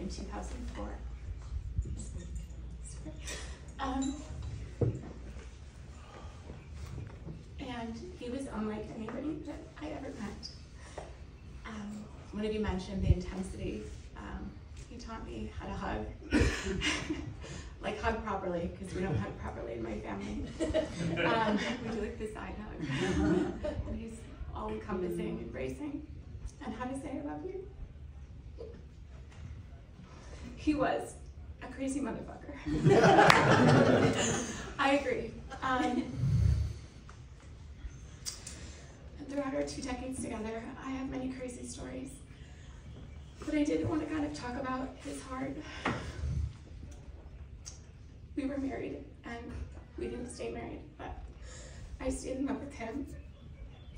in 2004. And he was unlike anybody that I ever met. One of you mentioned the intensity. He taught me how to hug. Like hug properly, because we don't hug properly in my family. We do like the side hug. And he's all-encompassing, embracing. And how to say I love you. He was a crazy motherfucker. I agree. Throughout our 2 decades together, I have many crazy stories. But I did want to kind of talk about his heart. We were married, and we didn't stay married, but I stayed in love with him.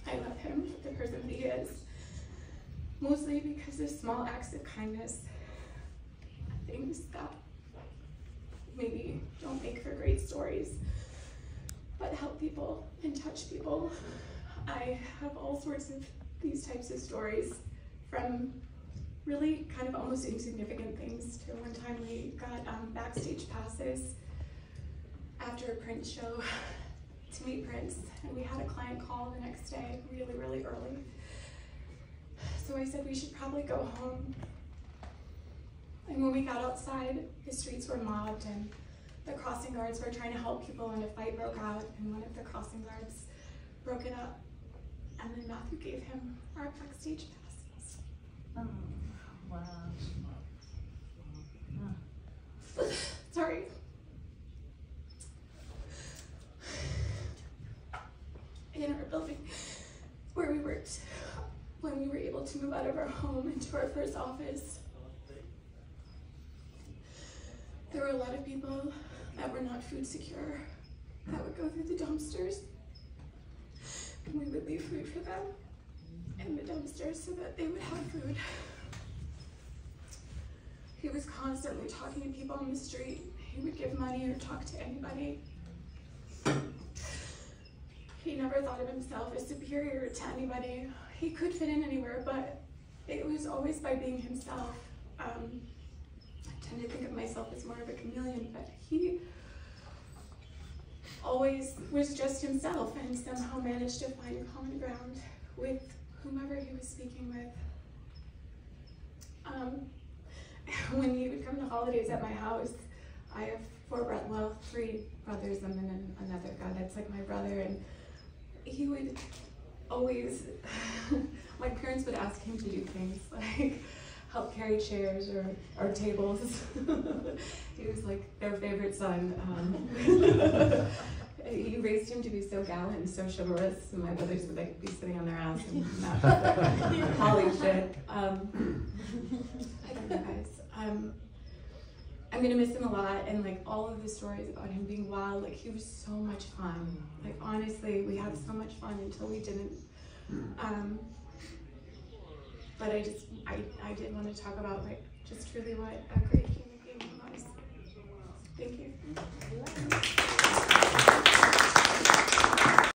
I love him for the person that he is, mostly because of small acts of kindness, things that maybe don't make for great stories, but help people and touch people. I have all sorts of these types of stories, from really kind of almost insignificant things to one time we got backstage passes after a Prince show to meet Prince, and we had a client call the next day really, really early. So I said we should probably go home. And when we got outside, the streets were mobbed and the crossing guards were trying to help people, and a fight broke out, and one of the crossing guards broke it up. And then Matthew gave him our backstage passes. Oh, wow. Sorry. In our building where we worked, when we were able to move out of our home into our first office, there were a lot of people that were not food secure that would go through the dumpsters. And we would leave food for them in the dumpsters so that they would have food. He was constantly talking to people on the street. He would give money or talk to anybody. He never thought of himself as superior to anybody. He could fit in anywhere, but it was always by being himself. I tend to think of myself as more of a chameleon, but he always was just himself and somehow managed to find common ground with whomever he was speaking with. When he would come to holidays at my house, I have 3 brothers and then another guy that's like my brother, and he would always, my parents would ask him to do things like help carry chairs or tables. He was like their favorite son. He raised him to be so gallant and so chivalrous, and my brothers would like be sitting on their ass and not holly shit. I don't know, guys. I'm gonna miss him a lot, and like all of the stories about him being wild, like he was so much fun. Like honestly, we had so much fun until we didn't. But I did want to talk about like just truly what a great human being he was. Thank you.